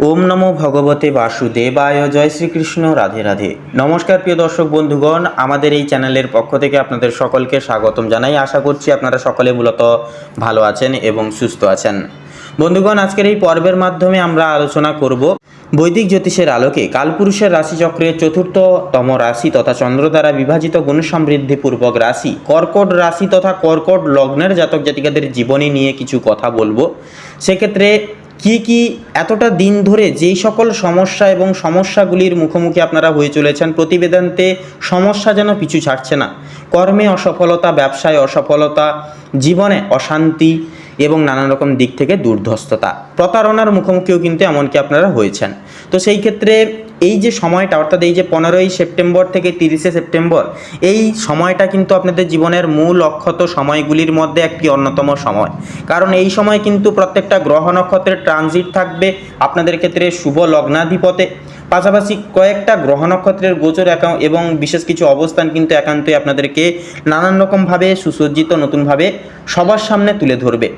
ওম নমো ভগবতে বাসুদেবায়। জয় শ্রীকৃষ্ণ। রাধে রাধে। নমস্কার প্রিয় দর্শক বন্ধুগণ, আমাদের এই চ্যানেলের পক্ষ থেকে আপনাদের সকলকে স্বাগতম জানাই। আশা করছি আপনারা সকলে মূলত ভালো আছেন এবং সুস্থ আছেন। বন্ধুগণ, আজকের এই পর্বের মাধ্যমে আমরা আলোচনা করব বৈদিক জ্যোতিষের আলোকে কালপুরুষের রাশিচক্রের চতুর্থতম রাশি তথা চন্দ্র দ্বারা বিভাজিত গুণ সমৃদ্ধিপূর্বক রাশি কর্কট রাশি তথা কর্কট লগ্নের জাতক জাতিকাদের জীবনী নিয়ে কিছু কথা বলবো। সেক্ষেত্রে কি এতটা দিন ধরে যেই সকল সমস্যা এবং সমস্যাগুলির মুখোমুখি আপনারা হয়ে চলেছেন, প্রতিবেদনতে সমস্যা যেন পিছু ছাড়ছে না। কর্মে অসফলতা, ব্যবসায় অসফলতা, জীবনে অশান্তি এবং নানান রকম দিক থেকে দুর্ধস্ততা, প্রতারণার মুখোমুখিও কিন্তু এমনকি আপনারা হয়েছেন। তো সেই ক্ষেত্রে এই যে সময়টা, অর্থাৎ এই যে 15ই সেপ্টেম্বর থেকে 30শে সেপ্টেম্বর, এই সময়টা কিন্তু আপনাদের জীবনের মূল অক্ষত সময়গুলির মধ্যে একটি অন্যতম সময়। কারণ এই সময় কিন্তু প্রত্যেকটা গ্রহ নক্ষত্রের ট্রানজিট থাকবে আপনাদের ক্ষেত্রে শুভ লগ্নাধিপতে, পাশাপাশি কয়েকটা গ্রহ নক্ষত্রের গোচর এবং বিশেষ কিছু অবস্থান কিন্তু একান্তই আপনাদেরকে নানান রকমভাবে সুসজ্জিত নতুনভাবে সবার সামনে তুলে ধরবে।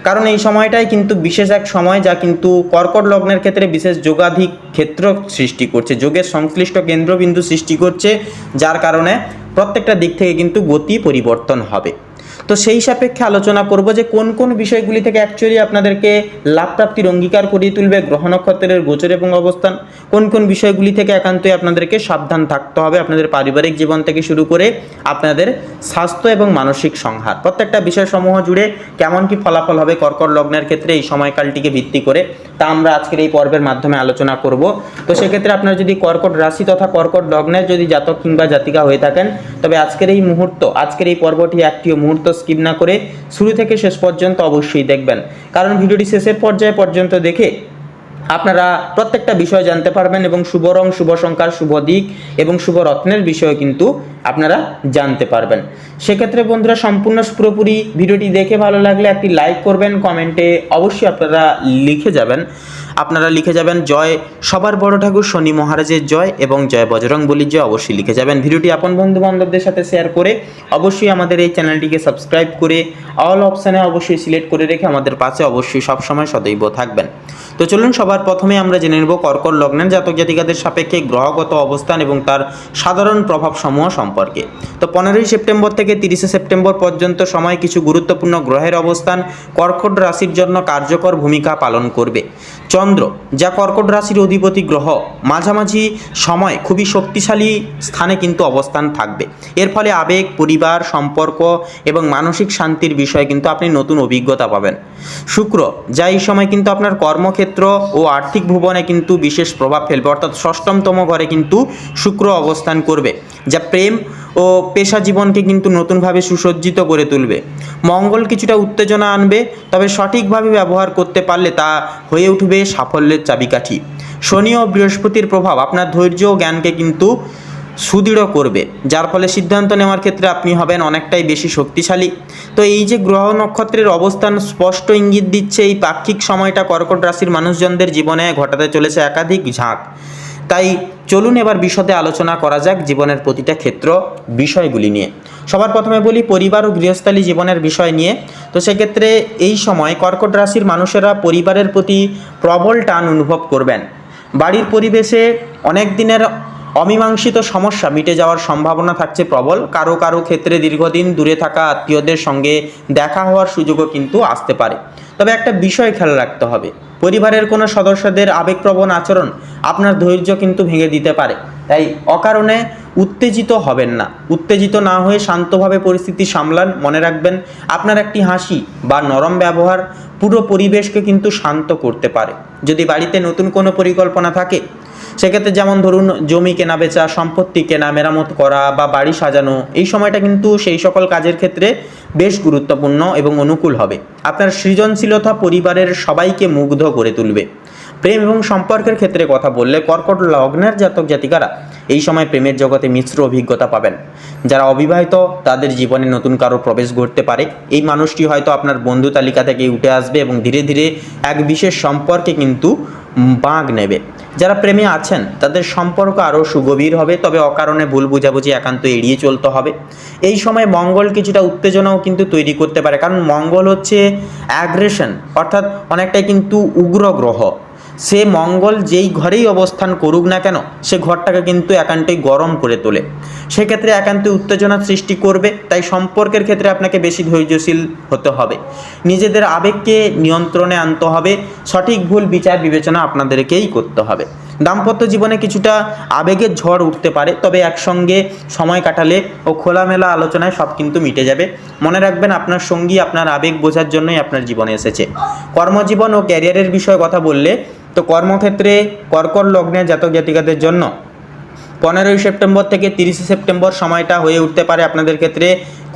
কারণ এই সময়টাই কিন্তু বিশেষ এক সময়, যা কিন্তু কর্কট লগ্নের ক্ষেত্রে বিশেষ যোগাধিক ক্ষেত্র সৃষ্টি করছে, যোগের সংশ্লিষ্ট কেন্দ্রবিন্দু সৃষ্টি করছে, যার কারণে প্রত্যেকটা দিক থেকে কিন্তু গতি পরিবর্তন হবে। তো সেই সাপেক্ষে আলোচনা করব যে কোন কোন বিষয়গুলি থেকে অ্যাকচুয়ালি আপনাদেরকে লাভ প্রাপ্তির অঙ্গীকার করিয়ে তুলবে গ্রহ নক্ষত্রের গোচর এবং অবস্থান, কোন কোন বিষয়গুলি থেকে একান্তই আপনাদেরকে সাবধান থাকতে হবে, আপনাদের পারিবারিক জীবন থেকে শুরু করে আপনাদের স্বাস্থ্য এবং মানসিক সংহার, প্রত্যেকটা বিষয়সমূহ জুড়ে কেমন কি ফলাফল হবে কর্কট লগ্নের ক্ষেত্রে এই সময়কালটিকে ভিত্তি করে, তা আমরা আজকের এই পর্বের মাধ্যমে আলোচনা করব। তো সেক্ষেত্রে আপনারা যদি কর্কট রাশি তথা কর্কট লগ্নের যদি জাতক কিংবা জাতিকা হয়ে থাকেন, তবে আজকের এই পর্বটি একটিও মুহূর্ত স্কিপ না করে শুরু থেকে শেষ পর্যন্ত অবশ্যই দেখবেন। কারণ ভিডিওটি শেষের পর্যায়ে পর্যন্ত দেখে আপনারা প্রত্যেকটা বিষয় জানতে পারবেন এবং শুভ রং, শুভ সংখ্যার, শুভ দিক এবং শুভ রত্নের বিষয় কিন্তু আপনারা জানতে পারবেন। সেক্ষেত্রে বন্ধুরা, সম্পূর্ণ পুরোপুরি ভিডিওটি দেখে ভালো লাগলে একটি লাইক করবেন, কমেন্টে অবশ্যই আপনারা লিখে যাবেন জয় সবার বড় ঠাকুর শনি মহারাজের জয় এবং জয় বজরংবলীর জয় অবশ্যই লিখে যাবেন। ভিডিওটি আপন বন্ধু বান্ধবদের সাথে শেয়ার করে অবশ্যই আমাদের এই চ্যানেলটিকে সাবস্ক্রাইব করে অল অপশানে অবশ্যই সিলেক্ট করে রেখে আমাদের পাশে অবশ্যই সবসময় সদৈব থাকবেন। তো চলুন সবার প্রথমে আমরা জেনে নেব কর্কট লগ্নের জাতক জাতিকাদের সাপেক্ষে গ্রহগত অবস্থান এবং তার সাধারণ প্রভাব সমূহ সম্পর্কে। তো 15ই সেপ্টেম্বর থেকে 30শে সেপ্টেম্বর পর্যন্ত সময় কিছু গুরুত্বপূর্ণ গ্রহের অবস্থান কর্কট রাশির জন্য কার্যকর ভূমিকা পালন করবে। চন্দ্র, যা কর্কট রাশির অধিপতি গ্রহ, মাঝামাঝি সময় খুবই শক্তিশালী স্থানে কিন্তু অবস্থান থাকবে। এর ফলে আবেগ, পরিবার, সম্পর্ক এবং মানসিক শান্তির বিষয়ে কিন্তু আপনি নতুন অভিজ্ঞতা পাবেন। শুক্র, যা এই সময় কিন্তু আপনার কর্মক্ষেত্র ও আর্থিক ভুবনে কিন্তু বিশেষ প্রভাব ফেলবে, অর্থাৎ 6ম ঘরে কিন্তু শুক্র অবস্থান করবে, যা প্রেম ও পেশা জীবনকে কিন্তু নতুনভাবে সুসজ্জিত করে তুলবে। মঙ্গল কিছুটা উত্তেজনা আনবে, তবে সঠিকভাবে ব্যবহার করতে পারলে তা হয়ে উঠবে সাফল্যের চাবিকাঠি। শনি ও বৃহস্পতির প্রভাব আপনার ধৈর্য ও জ্ঞানকে কিন্তু সুদৃঢ় করবে, যার ফলে সিদ্ধান্ত নেওয়ার ক্ষেত্রে আপনি হবেন অনেকটাই বেশি শক্তিশালী। তো এই যে গ্রহ নক্ষত্রের অবস্থান স্পষ্ট ইঙ্গিত দিচ্ছে এই পাক্ষিক সময়টা কর্কট রাশির মানুষজনদের জীবনে ঘটাতে চলেছে একাধিক ঝাঁক। তাই চলুন এবার বিশদে আলোচনা করা যাক জীবনের প্রতিটা ক্ষেত্র বিষয়গুলি নিয়ে। সবার প্রথমে বলি পরিবার ও গৃহস্থালী জীবনের বিষয় নিয়ে। তো সেক্ষেত্রে এই সময় কর্কট রাশির মানুষেরা পরিবারের প্রতি প্রবল টান অনুভব করবেন। বাড়ির পরিবেশে অনেক দিনের অমীমাংসিত সমস্যা মিটে যাওয়ার সম্ভাবনা থাকছে প্রবল। কারো কারো ক্ষেত্রে দীর্ঘদিন দূরে থাকা আত্মীয়দের সঙ্গে দেখা হওয়ার সুযোগও কিন্তু আসতে পারে। তবে একটা বিষয় খেয়াল রাখতে হবে, পরিবারের কোনো সদস্যদের আবেগপ্রবণ আচরণ আপনার ধৈর্য কিন্তু ভেঙে দিতে পারে। তাই অকারণে উত্তেজিত হবেন না, উত্তেজিত না হয়ে শান্তভাবে পরিস্থিতি সামলান। মনে রাখবেন, আপনার একটি হাসি বা নরম ব্যবহার পুরো পরিবেশকে কিন্তু শান্ত করতে পারে। যদি বাড়িতে নতুন কোনো পরিকল্পনা থাকে, সেক্ষেত্রে যেমন ধরুন জমি কেনা বেচা, সম্পত্তি কেনা, মেরামত করা বা বাড়ি সাজানো, এই সময়টা কিন্তু সেই সকল কাজের ক্ষেত্রে বেশ গুরুত্বপূর্ণ এবং অনুকূল হবে। আপনার সৃজনশীলতা পরিবারের সবাইকে মুগ্ধ করে তুলবে। প্রেম এবং সম্পর্কের ক্ষেত্রে কথা বললে কর্কট লগ্নের জাতক জাতিকারা এই সময় প্রেমের জগতে মিশ্র অভিজ্ঞতা পাবেন। যারা অবিবাহিত তাদের জীবনে নতুন কারো প্রবেশ ঘটতে পারে। এই মানুষটি হয়তো আপনার বন্ধু তালিকা থেকে উঠে আসবে এবং ধীরে ধীরে এক বিশেষ সম্পর্কে কিন্তু বাঁক নেবে। যারা প্রেমে আছেন তাদের সম্পর্ক আরও সুগভীর হবে, তবে অকারণে ভুল বুঝাবুঝি একান্ত এড়িয়ে চলতে হবে। এই সময় মঙ্গল কিছুটা উত্তেজনাও কিন্তু তৈরি করতে পারে, কারণ মঙ্গল হচ্ছে অ্যাগ্রেশন, অর্থাৎ অনেকটাই কিন্তু উগ্র গ্রহ। সে মঙ্গল যেই ঘরেই অবস্থান করুক না কেন সে ঘরটাকে কিন্তু একান্তই গরম করে তোলে, সেক্ষেত্রে একান্তই উত্তেজনা সৃষ্টি করবে। তাই সম্পর্কের ক্ষেত্রে আপনাকে বেশি ধৈর্যশীল হতে হবে, নিজেদের আবেগকে নিয়ন্ত্রণে আনতে হবে, সঠিক ভুল বিচার বিবেচনা আপনাদেরকেই করতে হবে। দাম্পত্য জীবনে কিছুটা আবেগের ঝড় উঠতে পারে, তবে একসঙ্গে সময় কাটালে ও খোলামেলা আলোচনায় সব কিন্তু মিটে যাবে। মনে রাখবেন আপনার সঙ্গী আপনার আবেগ বোঝার জন্যই আপনার জীবনে এসেছে। কর্মজীবন ও ক্যারিয়ারের বিষয়ে কথা বললে তো কর্মক্ষেত্রে কর্কট লগ্নের জাতক জাতিকাদের জন্য 15ই সেপ্টেম্বর থেকে 30শে সেপ্টেম্বর সময়টা হয়ে উঠতে পারে আপনাদের ক্ষেত্রে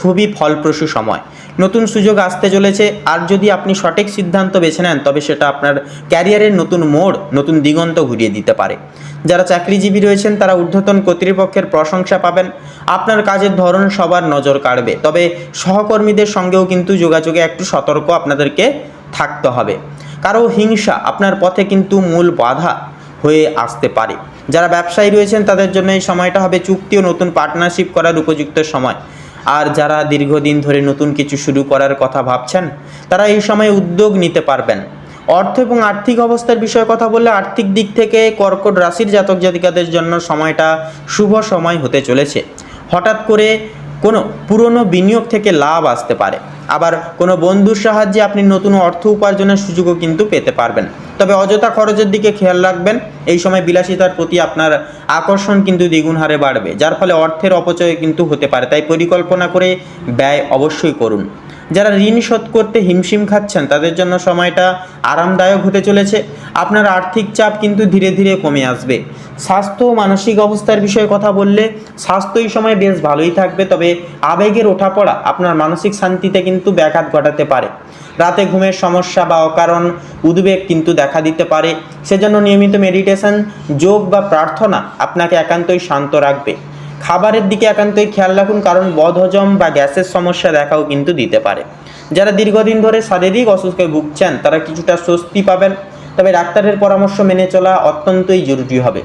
খুবই ফলপ্রসূ সময়। নতুন সুযোগ আসতে চলেছে, আর যদি আপনি সঠিক সিদ্ধান্ত বেছে নেন তবে সেটা আপনার ক্যারিয়ারের নতুন মোড়, নতুন দিগন্ত ঘুরিয়ে দিতে পারে। যারা চাকরিজীবী রয়েছেন তারা ঊর্ধ্বতন কর্তৃপক্ষের প্রশংসা পাবেন, আপনার কাজের ধরন সবার নজর কাড়বে। তবে সহকর্মীদের সঙ্গেও কিন্তু যোগাযোগে একটু সতর্ক আপনাদেরকে থাকতে হবে, কারো হিংসা আপনার পথে কিন্তু মূল বাধা হয়ে আসতে পারে। যারা ব্যবসায়ী রয়েছেন তাদের জন্য এই সময়টা হবে চুক্তি ও নতুন পার্টনারশিপ করার উপযুক্ত সময়। আর যারা দীর্ঘদিন ধরে নতুন কিছু শুরু করার কথা ভাবছেন তারা এই সময় উদ্যোগ নিতে পারবেন। অর্থ এবং আর্থিক অবস্থার বিষয়ে কথা বললে আর্থিক দিক থেকে কর্কট রাশির জাতক জাতিকাদের জন্য সময়টা শুভ সময় হতে চলেছে। হঠাৎ করে কোনো পুরনো বিনিয়োগ থেকে লাভ আসতে পারে, আবার কোনো বন্ধুর সাহায্যে আপনি নতুন অর্থ উপার্জনের সুযোগও কিন্তু পেতে পারবেন। তবে অযথা খরচের দিকে খেয়াল রাখবেন, এই সময় বিলাসিতার প্রতি আপনার আকর্ষণ কিন্তু দ্বিগুণ হারে বাড়বে, যার ফলে অর্থের অপচয় কিন্তু হতে পারে। তাই পরিকল্পনা করে ব্যয় অবশ্যই করুন। যারা ঋণ শোধ করতে হিমশিম খাচ্ছেন তাদের জন্য সময়টা আরামদায়ক হতে চলেছে। আপনার আর্থিক চাপ কিন্তু ধীরে ধীরে কমে আসবে। স্বাস্থ্য ও মানসিক অবস্থার বিষয়ে কথা বললে স্বাস্থ্য এই সময় বেশ ভালোই থাকবে, তবে আবেগের ওঠাপড়া আপনার মানসিক শান্তিতে কিন্তু ব্যাঘাত ঘটাতে পারে। রাতে ঘুমের সমস্যা বা অকারণ উদ্বেগ কিন্তু দেখা দিতে পারে, সেজন্য নিয়মিত মেডিটেশন, যোগ বা প্রার্থনা আপনাকে একান্তই শান্ত রাখবে। খাবারের দিকে একান্তই খেয়াল রাখুন, কারণ বদহজম বা গ্যাসের সমস্যা দেখাও কিন্তু দিতে পারে। যারা দীর্ঘদিন ধরে শারীরিক অসুখে ভুগছেন তারা কিছুটা স্বস্তি পাবেন, তবে ডাক্তারের পরামর্শ মেনে চলা অত্যন্তই জরুরি হবে।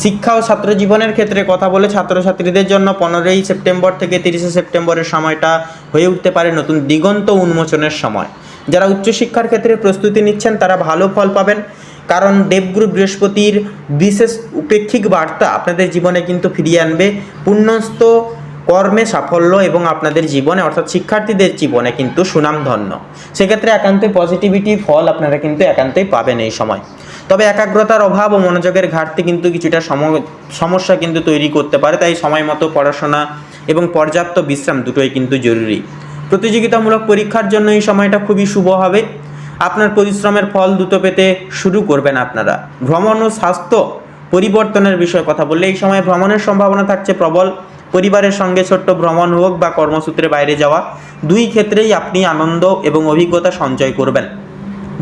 শিক্ষা ও ছাত্র জীবনের ক্ষেত্রে কথা বলে ছাত্রছাত্রীদের জন্য 15ই সেপ্টেম্বর থেকে 30শে সেপ্টেম্বরের সময়টা হয়ে উঠতে পারে নতুন দিগন্ত উন্মোচনের সময়। যারা উচ্চশিক্ষার ক্ষেত্রে প্রস্তুতি নিচ্ছেন তারা ভালো ফল পাবেন, কারণ দেবগুরু বৃহস্পতির বিশেষ উপেক্ষিক বার্তা আপনাদের জীবনে কিন্তু ফিরিয়ে আনবে পুণ্যস্ত কর্মে সাফল্য এবং আপনাদের জীবনে অর্থাৎ শিক্ষার্থীদের জীবনে কিন্তু সুনামধন্য। সেক্ষেত্রে একান্তই পজিটিভিটি ফল আপনারা কিন্তু একান্তই পাবেন এই সময়। তবে একাগ্রতার অভাব ও মনোযোগের ঘাটতি কিন্তু কিছুটা সমস্যা কিন্তু তৈরি করতে পারে, তাই সময় মতো পড়াশোনা এবং পর্যাপ্ত বিশ্রাম দুটোই কিন্তু জরুরি। প্রতিযোগিতামূলক পরীক্ষার জন্য এই সময়টা খুবই শুভ হবে, আপনার পরিশ্রমের ফল দ্রুত পেতে শুরু করবেন আপনারা। ভ্রমণ ও স্বাস্থ্য পরিবর্তনের বিষয়ে কথা বললে এই সময় ভ্রমণের সম্ভাবনা থাকছে প্রবল। পরিবারের সঙ্গে ছোট্ট ভ্রমণ হোক বা কর্মসূত্রে বাইরে যাওয়া, দুই ক্ষেত্রেই আপনি আনন্দ এবং অভিজ্ঞতা সঞ্চয় করবেন।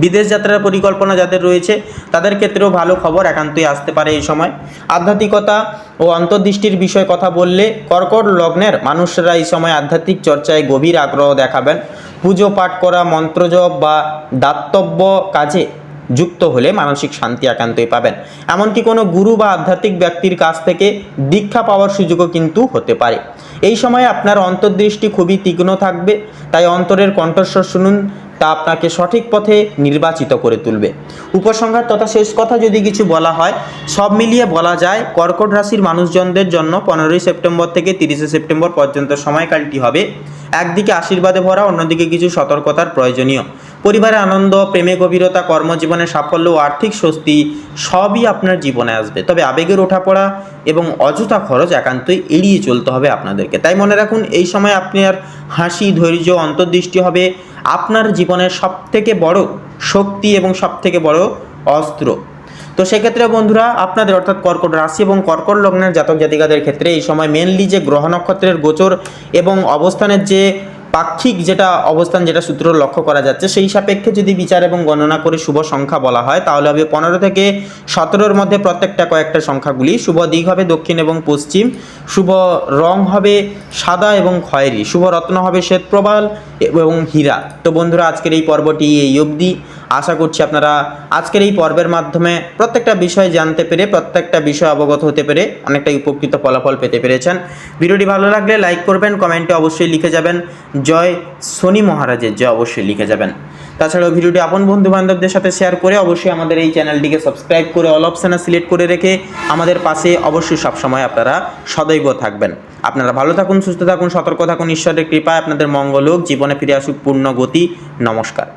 বিদেশ যাত্রার পরিকল্পনা যাদের রয়েছে তাদের ক্ষেত্রেও ভালো খবর একান্তই আসতে পারে এই সময়। আধ্যাত্মিকতা ও অন্তর্দৃষ্টির বিষয়ে কথা বললে কর্কট লগ্নের মানুষরা এই সময় আধ্যাত্মিক চর্চায় গভীর আগ্রহ দেখাবেন। পুজো পাঠ করা, মন্ত্রজপ বা দাতব্য কাজে যুক্ত হলে মানসিক শান্তি একান্তই পাবেন। এমনকি কোনো গুরু বা আধ্যাত্মিক ব্যক্তির কাছ থেকে দীক্ষা পাওয়ার সুযোগও কিন্তু হতে পারে। এই সময় আপনার অন্তর্দৃষ্টি খুবই তীক্ষ্ণ থাকবে, তাই অন্তরের কণ্ঠস্বর শুনুন, তা আপনাকে সঠিক পথে নির্বাচিত করে তুলবে। উপসংহার তথা শেষ কথা যদি কিছু বলা হয়, সব মিলিয়ে বলা যায় কর্কট রাশির মানুষজনদের জন্য 15ই সেপ্টেম্বর থেকে 30শে সেপ্টেম্বর পর্যন্ত সময়কালটি হবে একদিকে আশীর্বাদে ভরা, অন্যদিকে কিছু সতর্কতার প্রয়োজনীয়। পরিবারে আনন্দ, প্রেমে গভীরতা, কর্মজীবনে সাফল্য ও আর্থিক স্বস্তি সবই আপনার জীবনে আসবে, তবে আবেগের ওঠাপড়া এবং অযথা খরচ একান্তই এড়িয়ে চলতে হবে আপনাদেরকে। তাই মনে রাখুন এই সময় আপনার হাসি, ধৈর্য, অন্তর্দৃষ্টি হবে আপনার জীবনের সবথেকে বড় শক্তি এবং সবথেকে বড় অস্ত্র। তো সেক্ষেত্রে বন্ধুরা আপনাদের অর্থাৎ কর্কট রাশি এবং কর্কট লগ্নের জাতক জাতিকাদের ক্ষেত্রে এই সময় মেনলি যে গ্রহ নক্ষত্রের গোচর এবং অবস্থানের যে পাক্ষিক যেটা অবস্থান, যেটা সূত্র লক্ষ্য করা যাচ্ছে, সেই সাপেক্ষে যদি বিচার এবং গণনা করে শুভ সংখ্যা বলা হয় তাহলে হবে 15 থেকে 17-র মধ্যে প্রত্যেকটা কয়েকটা সংখ্যাগুলি। শুভ দিক হবে দক্ষিণ এবং পশ্চিম, শুভ রং হবে সাদা এবং খয়েরি, শুভ রত্ন হবে শ্বেতপ্রবাল এবং হীরা। তো বন্ধুরা আজকের এই পর্বটি এই অবধি। আশা করছি আপনারা আজকের এই পর্বের মাধ্যমে প্রত্যেকটা বিষয় জানতে পেরে, প্রত্যেকটা বিষয় অবগত হতে পেরে অনেকটাই উপকৃত ফলাফল পেতে পেরেছেন। ভিডিওটি ভালো লাগলে লাইক করবেন, কমেন্টে অবশ্যই লিখে যাবেন জয় শনি মহারাজের জয় অবশ্যই লিখে যাবেন। তাছাড়াও ভিডিওটি আপন বন্ধু বান্ধবদের সাথে শেয়ার করে অবশ্যই আমাদের এই চ্যানেলটিকে সাবস্ক্রাইব করে অল অপশানে সিলেক্ট করে রেখে আমাদের পাশে অবশ্যই সবসময় আপনারা সদৈব থাকবেন। আপনারা ভালো থাকুন, সুস্থ থাকুন, সতর্ক থাকুন। ঈশ্বরের কৃপায় আপনাদের মঙ্গল হোক, জীবনে ফিরে আসুক পূর্ণ গতি। নমস্কার।